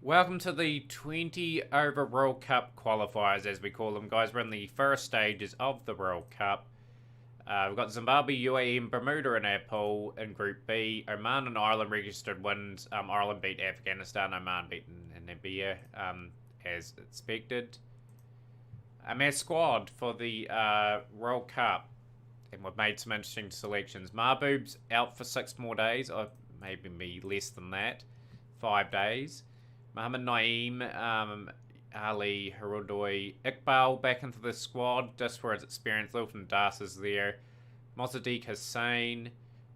Welcome to the 20 over World Cup qualifiers, as we call them, guys. We're in the first stages of the World Cup. We've got Zimbabwe, UAE, and Bermuda in our pool in Group B. Oman and Ireland registered wins. Ireland beat Afghanistan, Oman beat Namibia, as expected. Our squad for the World Cup, and we've made some interesting selections. Mahboob's out for 6 more days, or maybe less than that, 5 days. Mohamed Naeem, Ali Haroudoi, Iqbal back into the squad just for his experience. Lilton Das is there. Mossadegh Hussain,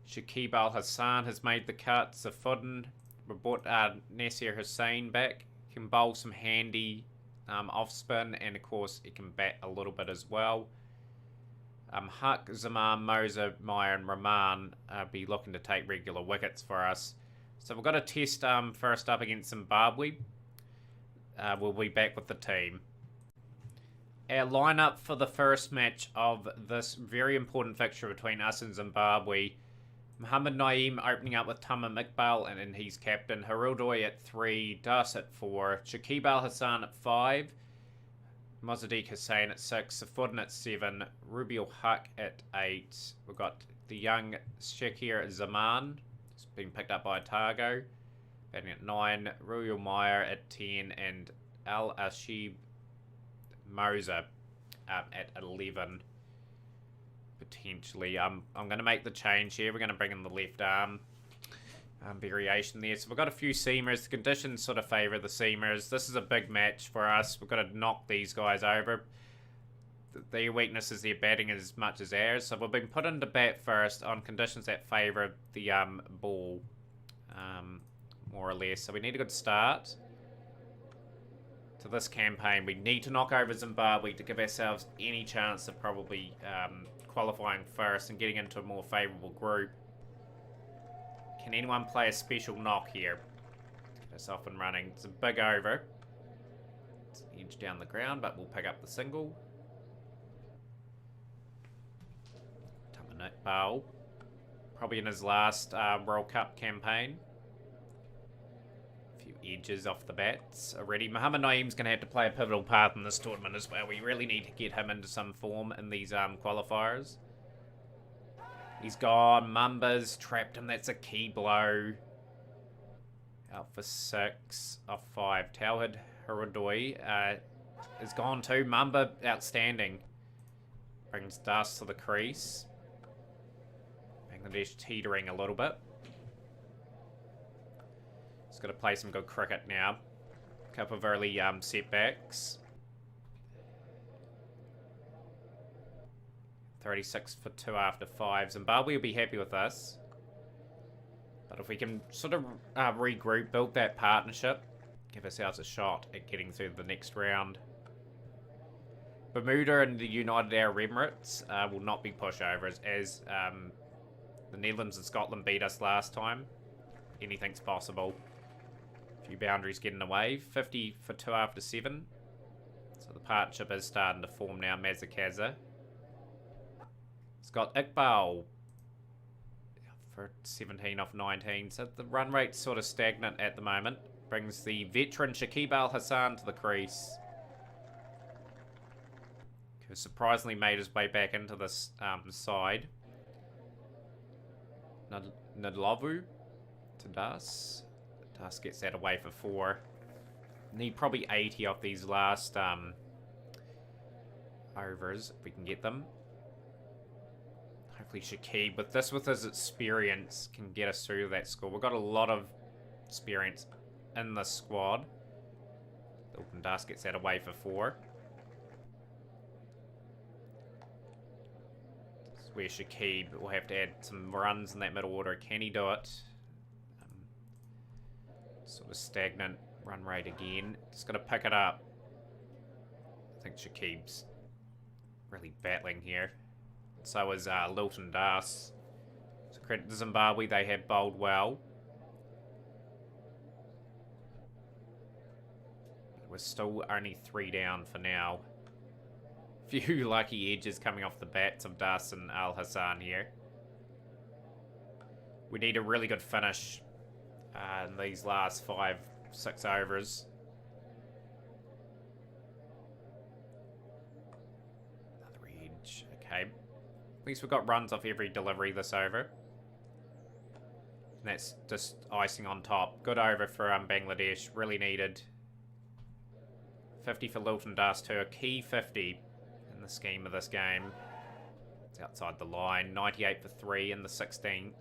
Shakib Al Hassan has made the cut. Safudin, we brought Nasir Hussain back. He can bowl some handy off spin, and of course he can bat a little bit as well. Huck, Zaman, Moza, Meyer, and Rahman be looking to take regular wickets for us. So we've got a test first up against Zimbabwe. We'll be back with the team. Our lineup for the first match of this very important fixture between us and Zimbabwe. Mohamed Naeem opening up with Tamim Iqbal, and he's captain. Haroudoi at 3, Das at 4, Shakib Al Hassan at 5, Mossadegh Hussain at 6, Safudin at 7, Rubiel Huq at 8. We've got the young Shakir Zaman, being picked up by Otago, batting at 9, Ruel Meyer at 10, and Al Ashib Moza at 11. Potentially. I'm going to make the change here. We're going to bring in the left arm variation there. So we've got a few seamers. The conditions sort of favour the seamers. This is a big match for us. We've got to knock these guys over. Their weakness is their batting as much as ours. So we've been put into bat first on conditions that favour the ball, more or less. So we need a good start to this campaign. We need to knock over Zimbabwe to give ourselves any chance of probably qualifying first and getting into a more favourable group. Can anyone play a special knock here? Get us off and running. It's a big over. It's edge down the ground, but we'll pick up the single. Tamim Iqbal, probably in his last World Cup campaign. A few edges off the bats already. Mohamed Naeem's going to have to play a pivotal part in this tournament as well. We really need to get him into some form in these qualifiers. He's gone. Mumba's trapped him. That's a key blow. Out for 6 off 5. Tauhid Haroudoi is gone too. Mumba outstanding. Brings Das to the crease. Bangladesh teetering a little bit. He's got to play some good cricket now. A couple of early setbacks. 36 for 2 after 5. Zimbabwe will be happy with this. But if we can sort of regroup, build that partnership, give ourselves a shot at getting through the next round. Bermuda and the United Arab Emirates will not be pushovers, as the Netherlands and Scotland beat us last time. Anything's possible. A few boundaries getting away. 50 for 2 after 7. So the partnership is starting to form now. Mazakaza. It's got Iqbal for 17 off 19. So the run rate's sort of stagnant at the moment. Brings the veteran Shakib Al Hassan to the crease. Who surprisingly made his way back into this side. Nadlovu to Das. Das gets that away for 4. Need probably 80 off these last overs if we can get them. Hopefully Shakib, with his experience, can get us through that score. We've got a lot of experience in the squad. Lilton Das gets that away for 4. This is where Shakib will have to add some runs in that middle order. Can he do it? Sort of stagnant run rate again. Just got to pick it up. I think Shakib's really battling here. So is Lilton Das. So credit to Zimbabwe, they have bowled well. We're still only 3 down for now. Few lucky edges coming off the bats of Das and Al Hassan here. We need a really good finish in these last 5 6 overs. Another edge. Okay. At least we've got runs off every delivery this over. And that's just icing on top. Good over for Bangladesh. Really needed. 50 for Lilton Dust, a key 50 in the scheme of this game. It's outside the line. 98 for 3 in the 16th.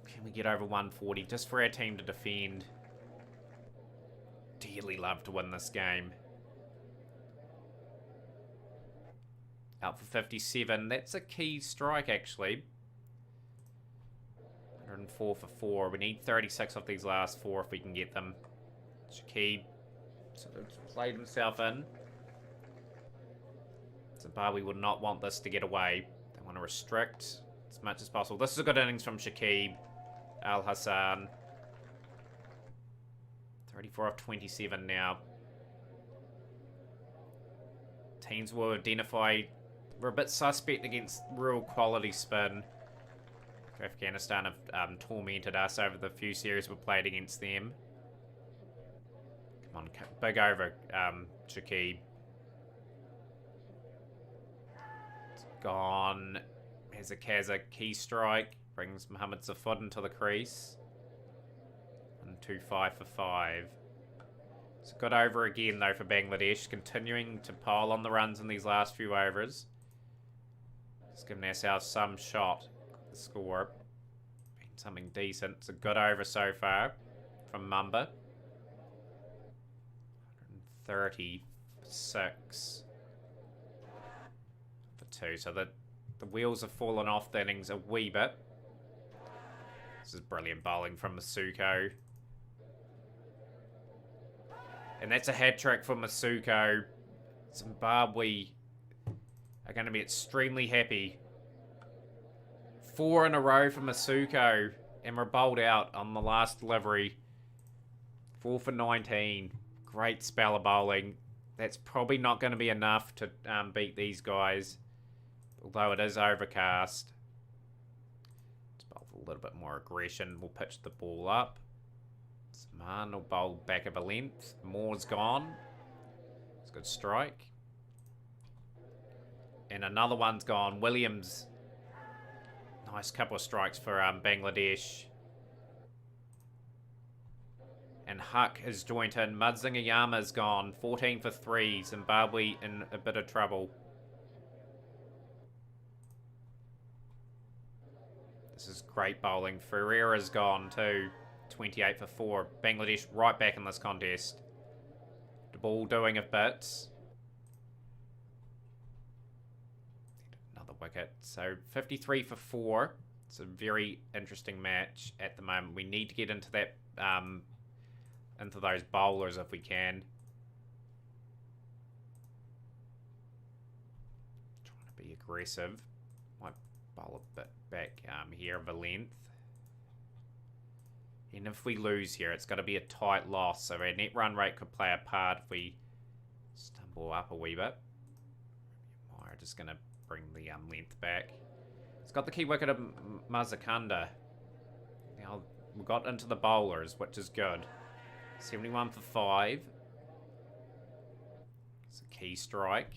Can we get over 140 just for our team to defend? Dearly love to win this game. Out for 57. That's a key strike, actually. 104 for 4. We need 36 off these last 4 if we can get them. Shakib sort of played himself in. Zimbabwe would not want this to get away. They want to restrict as much as possible. This is a good innings from Shakib Al Hassan. 34 off 27 now. Teams will identify. We're a bit suspect against real quality spin. Afghanistan have tormented us over the few series we've played against them. Come on, big over, Shakib. It's gone. Here's a Kaza key strike. Brings Mohammad Safud into the crease. And 2-5 for 5. It's a good over again, though, for Bangladesh. Continuing to pile on the runs in these last few overs. Just giving ourselves some shot at the score. Been something decent. It's a good over so far from Mumba. 136 for 2. So the wheels have fallen off the innings a wee bit. This is brilliant bowling from Masuko. And that's a hat trick for Masuko. Zimbabwe are going to be extremely happy. 4 in a row for Masuko. And we're bowled out on the last delivery. 4 for 19. Great spell of bowling. That's probably not going to be enough to beat these guys. Although it is overcast. Let's bowl with a little bit more aggression. We'll pitch the ball up. Saman will bowl back of a length. Moore's gone. It's a good strike. And another one's gone. Williams. Nice couple of strikes for Bangladesh. And Huck has joined in. Mudzingayama's gone. 14 for 3. Zimbabwe in a bit of trouble. This is great bowling. Ferreira's gone too. 28 for 4. Bangladesh right back in this contest. The ball doing a bit. Another wicket. So 53 for 4. It's a very interesting match at the moment. We need to get into that, into those bowlers if we can. Trying to be aggressive. Might bowl a bit back here of a length. And if we lose here, it's got to be a tight loss. So our net run rate could play a part if we stumble up a wee bit. We're just going to bring the length back. It's got the key wicket of Mazakanda. Now we got into the bowlers, which is good. 71 for 5. It's a key strike.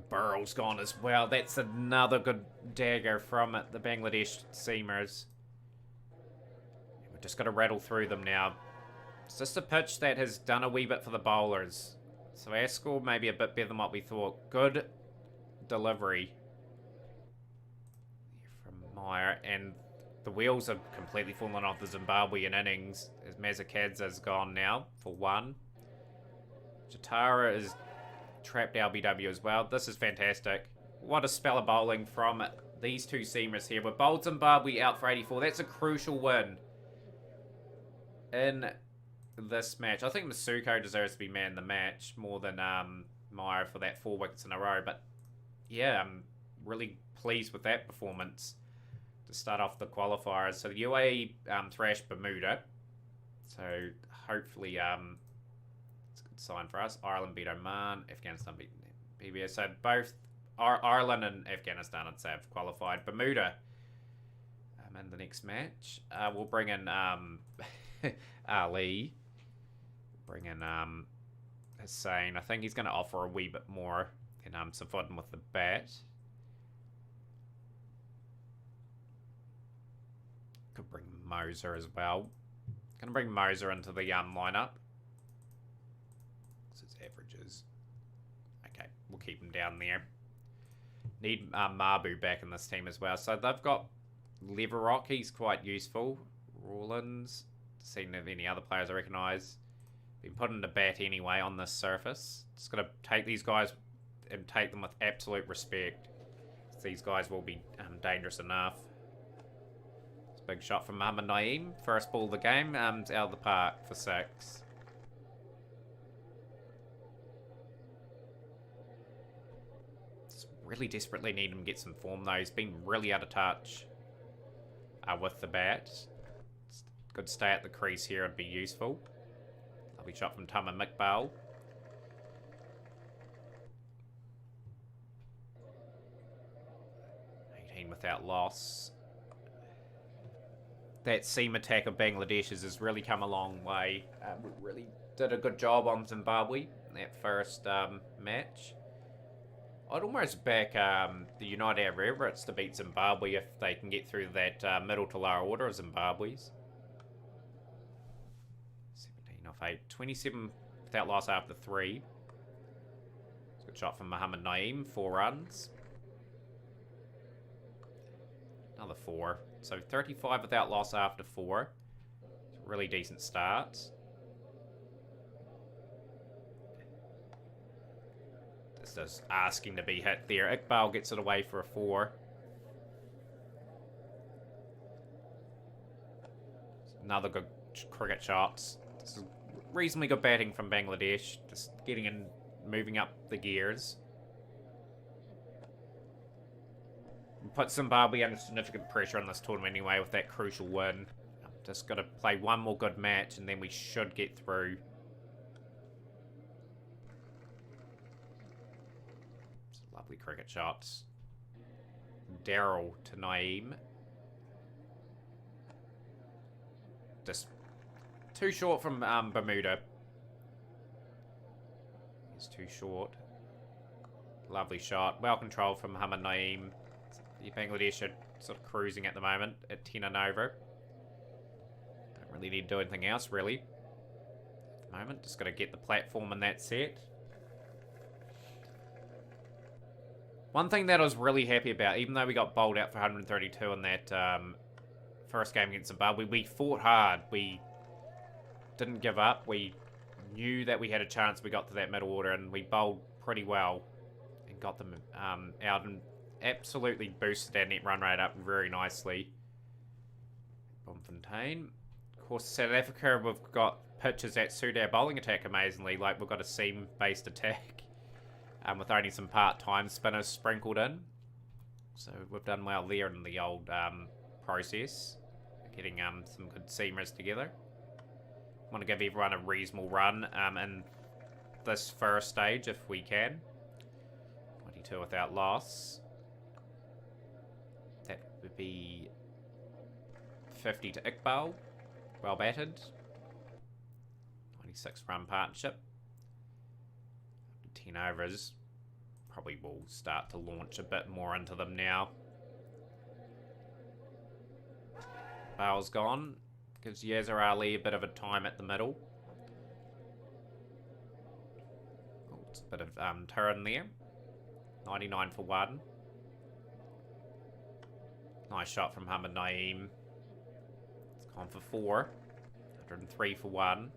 Burrell's gone as well. That's another good dagger from it, the Bangladesh seamers. We've just got to rattle through them now. It's just a pitch that has done a wee bit for the bowlers. So our score may be a bit better than what we thought. Good delivery from Meyer. And the wheels have completely fallen off the Zimbabwean innings. As Mazakadze's gone now for 1. Jatara is trapped LBW as well. This is fantastic. What a spell of bowling from these two seamers here. We've bowled Zimbabwe out for 84. That's a crucial win in this match. I think Masuko deserves to be man of the match more than Meyer for that 4 wickets in a row. But yeah, I'm really pleased with that performance to start off the qualifiers. So the UAE thrashed Bermuda. So hopefully it's a good sign for us. Ireland beat Oman. Afghanistan beat PBS. So both Ireland and Afghanistan, I'd say, have qualified. Bermuda in the next match. We'll bring in Ali. Bring in Hussein. I think he's going to offer a wee bit more than Safodin with the bat. Could bring Moser as well. Going to bring Moser into the lineup. This is averages. Okay, we'll keep him down there. Need Mabu back in this team as well. So they've got Leverock. He's quite useful. Rawlins. Seen if any other players I recognise. Been put into bat anyway on this surface. Just got to take these guys and take them with absolute respect. These guys will be dangerous enough. It's a big shot from Mohamed Naeem. First ball of the game. It's out of the park for 6. Just really desperately need him to get some form though. He's been really out of touch with the bat. Good stay at the crease here would be useful. Lovely shot from Tama Mikbal. Without loss. That seam attack of Bangladesh's has really come a long way. We really did a good job on Zimbabwe in that first match. I'd almost back the United Arab Emirates to beat Zimbabwe if they can get through that middle to lower order of Zimbabwe's. 17 off 8. 27 without loss after 3. Good shot from Mohamed Naeem. 4 runs. Another 4. So 35 without loss after 4. Really decent start. This is asking to be hit there. Iqbal gets it away for a 4. Another good cricket shot. This is reasonably good batting from Bangladesh. Just getting in, moving up the gears. Put Zimbabwe under significant pressure on this tournament anyway with that crucial win. Just got to play one more good match and then we should get through. Some lovely cricket shots. Daryl to Naeem. Just too short from Bermuda. He's too short. Lovely shot. Well controlled from Mohamed Naeem. The Bangladesh are sort of cruising at the moment at 10 and over. Don't really need to do anything else, really. At the moment, just got to get the platform in that set. One thing that I was really happy about, even though we got bowled out for 132 in that first game against Zimbabwe, we fought hard. We didn't give up. We knew that we had a chance. We got to that middle order and we bowled pretty well and got them out and absolutely boosted our net run rate up very nicely. Bloemfontein. Of course, South Africa, we've got pitches that suit our bowling attack amazingly. Like, we've got a seam-based attack with only some part-time spinners sprinkled in. So we've done well there in the old process. Getting some good seamers together. Want to give everyone a reasonable run in this first stage if we can. 22 without loss. That would be 50 to Iqbal. Well batted. 96 run partnership. 10 overs. Probably will start to launch a bit more into them now. Bale's gone. Gives Yazir Ali a bit of a time at the middle. Oh, it's a bit of turn there. 99 for 1. Nice shot from Mohamed Naeem. It's gone for 4. 103 for 1.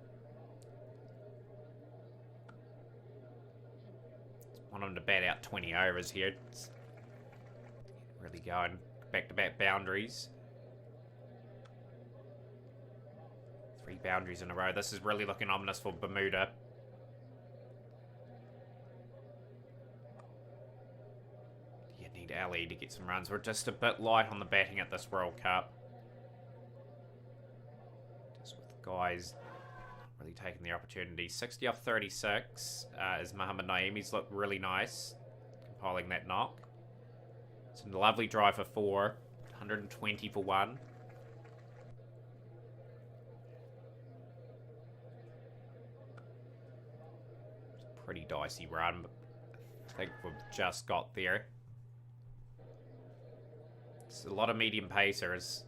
Want him to bat out 20 overs here. It's really going back-to-back boundaries. 3 boundaries in a row. This is really looking ominous for Bermuda. You need Ali to get some runs. We're just a bit light on the batting at this World Cup. Just with guys really taking the opportunity. 60 off 36 is Mohamed Naeem. He's looked really nice compiling that knock. It's a lovely drive for 4. 120 for 1. pretty dicey run, but I think we've just got there. It's a lot of medium pacers.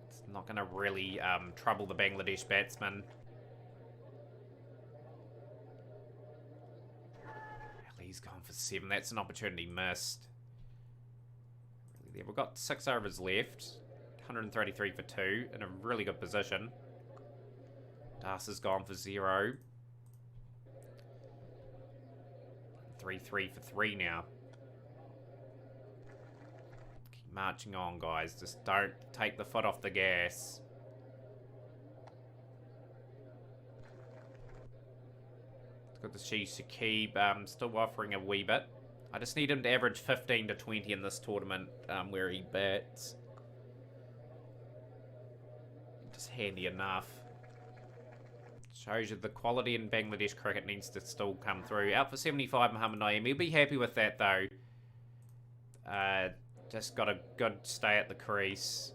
It's not going to really trouble the Bangladesh batsman. He's gone for 7. That's an opportunity missed. Really there. We've got 6 overs left. 133 for 2 in a really good position. Das has gone for 0. 3-3 for 3 now. Keep marching on, guys. Just don't take the foot off the gas. Got to see Shakib still offering a wee bit. I just need him to average 15 to 20 in this tournament where he bats. Just handy enough. Shows you the quality in Bangladesh cricket needs to still come through. Out for 75, Mohammad Naeem. He'll be happy with that though. Just got a good stay at the crease.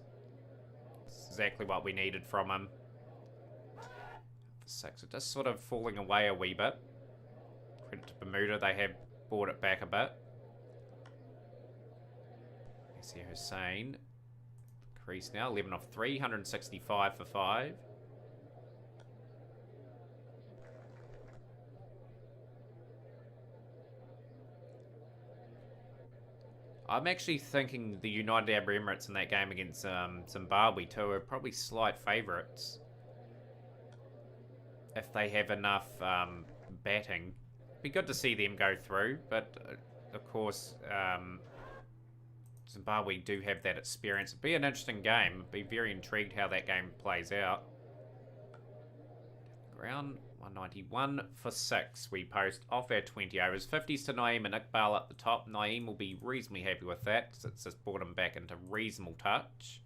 That's exactly what we needed from him. For 6, so just sort of falling away a wee bit. Credit to Bermuda, they have brought it back a bit. Let's see Hussain. Crease now, 11 off 3, 165 for 5. I'm actually thinking the United Arab Emirates in that game against Zimbabwe too are probably slight favourites. If they have enough batting. Be good to see them go through, but of course Zimbabwe do have that experience. It'd be an interesting game. Be very intrigued how that game plays out. Ground 191 for 6. We post off our 20 overs. 50s to Naeem and Iqbal at the top. Naeem will be reasonably happy with that because it's just brought him back into reasonable touch.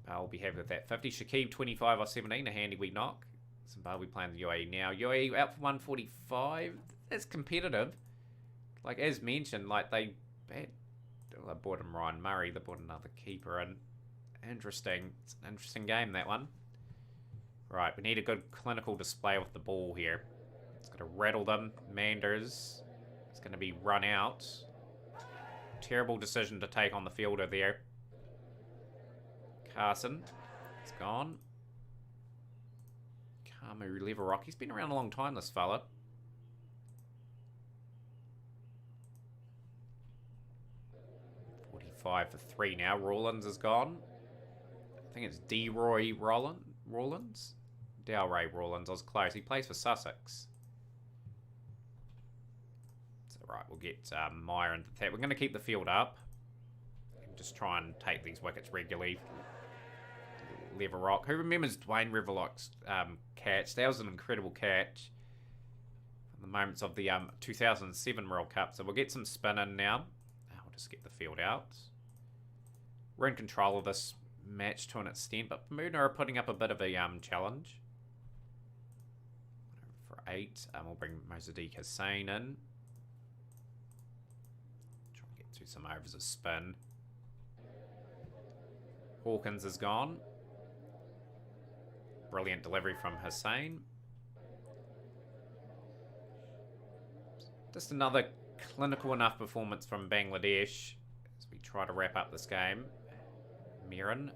Iqbal will be happy with that. 50 Shakib 25 off 17. A handy wee knock. Zimbabwe playing the UAE now. UAE out for 145. That's competitive. Like, as mentioned, like, they bought him Ryan Murray. They bought another keeper in. Interesting. It's an interesting game, that one. Right, we need a good clinical display with the ball here. It's going to rattle them. Manders. It's going to be run out. Terrible decision to take on the fielder there. Carson. It's gone. Kamu Leverock. He's been around a long time, this fella. .45 for 3 now. Rawlins is gone. I think it's D-Roy Rawlins? Dalray Rawlins. I was close. He plays for Sussex. So, right, we'll get Meyer into that. We're going to keep the field up. And just try and take these wickets regularly. Leverock. Who remembers Dwayne Leverock's catch? That was an incredible catch. From the moments of the 2007 World Cup. So we'll get some spin in now. We'll just get the field out. We're in control of this match to an extent, but Bermuda are putting up a bit of a challenge. For 8, we'll bring Mozadiq Hussain in. Try and get through some overs of spin. Hawkins is gone. Brilliant delivery from Hussain. Just another clinical enough performance from Bangladesh as we try to wrap up this game. Miran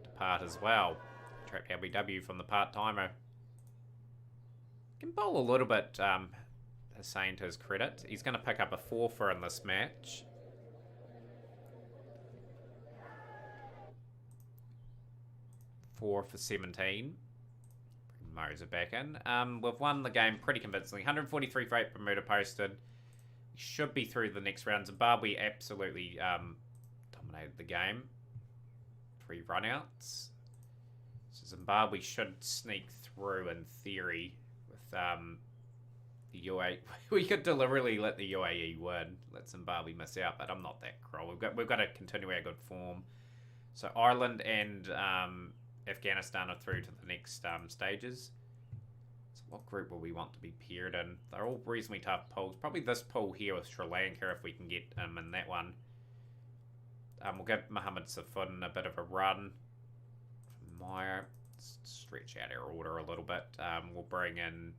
depart as well. Trapped LBW from the part-timer. Can bowl a little bit, Hussain to his credit. He's going to pick up a 4-for in this match. Four for 17. Moser back in. We've won the game pretty convincingly. 143 for 8 Bermuda posted. We should be through the next round. Zimbabwe absolutely dominated the game. 3 runouts. So Zimbabwe should sneak through in theory with the UAE. We could deliberately let the UAE win. Let Zimbabwe miss out, but I'm not that cruel. We've got to continue our good form. So Ireland and Afghanistan are through to the next stages. So what group will we want to be paired in? They're all reasonably tough pools. Probably this pool here with Sri Lanka if we can get in that one. We'll give Mohammad Safun a bit of a run. Meyer. Let's stretch out our order a little bit. We'll bring in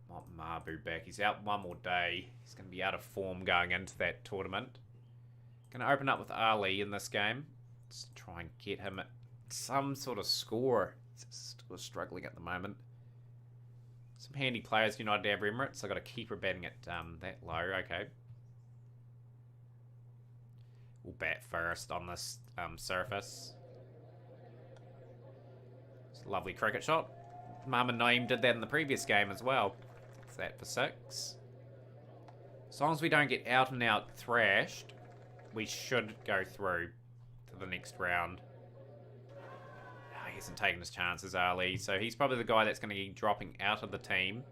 Mabu back. He's out one more day. He's going to be out of form going into that tournament. Going to open up with Ali in this game. Let's try and get him at some sort of score. He's still struggling at the moment. Some handy players, United Arab Emirates. I've got a keeper batting at that low. Okay. We'll bat first on this surface. It's a lovely cricket shot. Mohamed Naeem did that in the previous game as well. It's that for 6. As long as we don't get out and out thrashed, we should go through to the next round. Oh, he hasn't taken his chances, Ali. So he's probably the guy that's going to be dropping out of the team.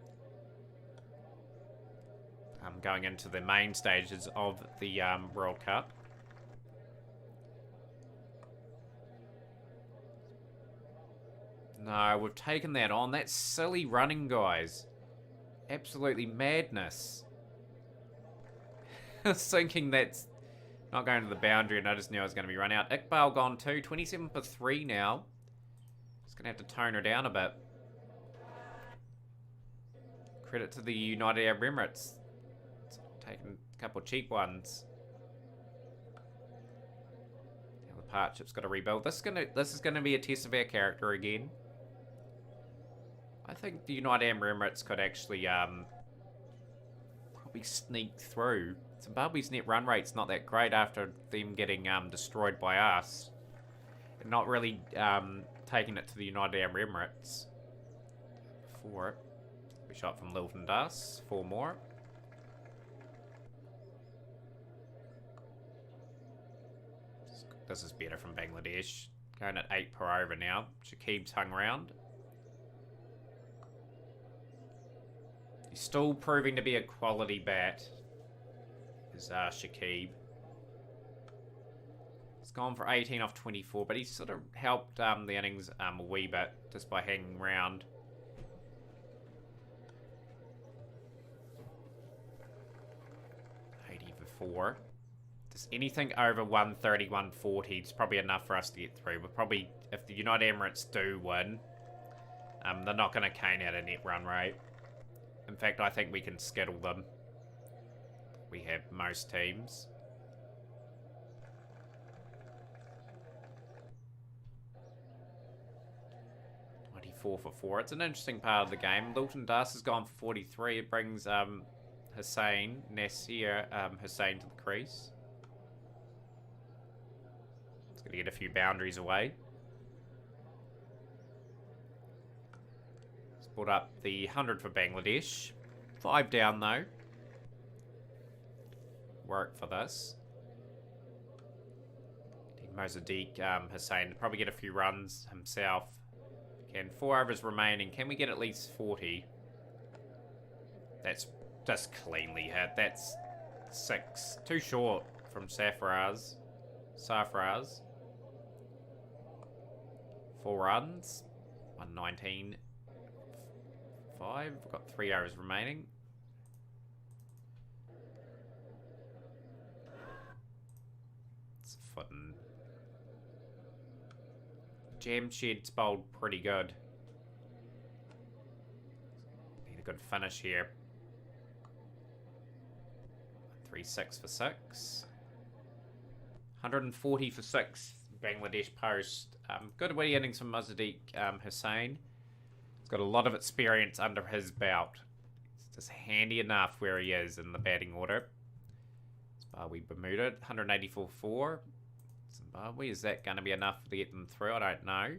Going into the main stages of the World Cup. No, we've taken that on. That's silly running, guys. Absolutely madness. I was thinking that's not going to the boundary, and I just knew I was going to be run out. Iqbal gone too. 27 for 3 now. Just going to have to tone her down a bit. Credit to the United Arab Emirates. Taking a couple of cheap ones. Now the partnership's got to rebuild. This is gonna be a test of our character again. I think the United Arab Emirates could actually probably sneak through. Zimbabwe's net run rate's not that great after them getting destroyed by us. And not really taking it to the United Arab Emirates. 4. We shot from Lilton Das. 4 more. This is better from Bangladesh. Going at 8 per over now. Shakib's hung round. He's still proving to be a quality bat. Is Shakib. He's gone for 18 off 24, but he's sort of helped the innings a wee bit just by hanging round. For 4. Just anything over 130, 140 is probably enough for us to get through. But probably, if the United Emirates do win, they're not going to cane out a net run rate. In fact, I think we can skittle them. We have most teams. For 4. It's an interesting part of the game. Lilton Das has gone for 43. It brings Nasir Hussain to the crease. It's going to get a few boundaries away. It's brought up the 100 for Bangladesh. 5 down though. Work for this. Mozadiq Hussain to probably get a few runs himself. And 4 overs remaining. Can we get at least 40? That's just cleanly hit. That's 6. Too short from Sarfaraz. 4 runs. 119. 5. We've got 3 overs remaining. It's a foot and Jamshed's bowled pretty good. Need a good finish here. 3-6 for 6. 140 for 6. Bangladesh post. Good away innings from Mozadiq Hussain. He's got a lot of experience under his belt. It's just handy enough where he is in the batting order. Zimbabwe Bermuda, 184 for 4. Zimbabwe, is that going to be enough to get them through? I don't know.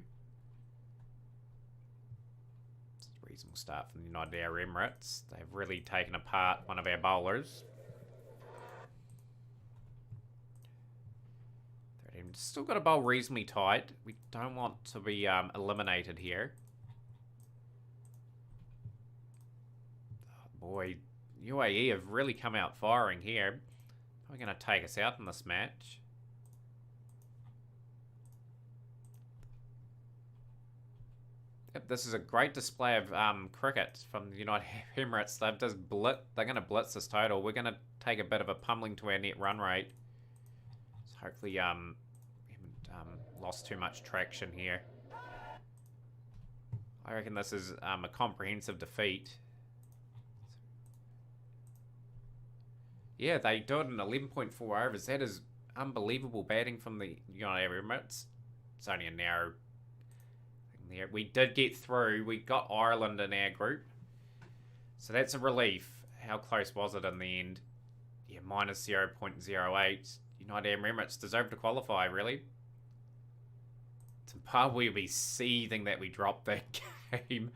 It's a reasonable start from the United Arab Emirates. They've really taken apart one of our bowlers. 13. Still got to bowl reasonably tight. We don't want to be eliminated here. Oh boy, UAE have really come out firing here. Probably going to take us out in this match. Yep, this is a great display of cricket from the United Emirates. They're going to blitz this total. We're going to take a bit of a pummeling to our net run rate. So hopefully we haven't lost too much traction here. I reckon this is a comprehensive defeat. Yeah, they do it in 11.4 overs. That is unbelievable batting from the United Arab Emirates. It's only a narrow thing there. We did get through. We got Ireland in our group. So that's a relief. How close was it in the end? Yeah, minus 0.08. United Arab Emirates deserve to qualify, really. Zimbabwe will be seething that we dropped that game.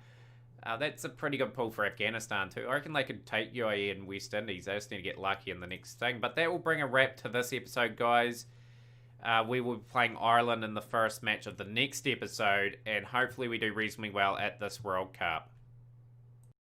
That's a pretty good pull for Afghanistan too. I reckon they could take UAE and West Indies. They just need to get lucky in the next thing. But that will bring a wrap to this episode, guys. We will be playing Ireland in the first match of the next episode, and hopefully we do reasonably well at this World Cup.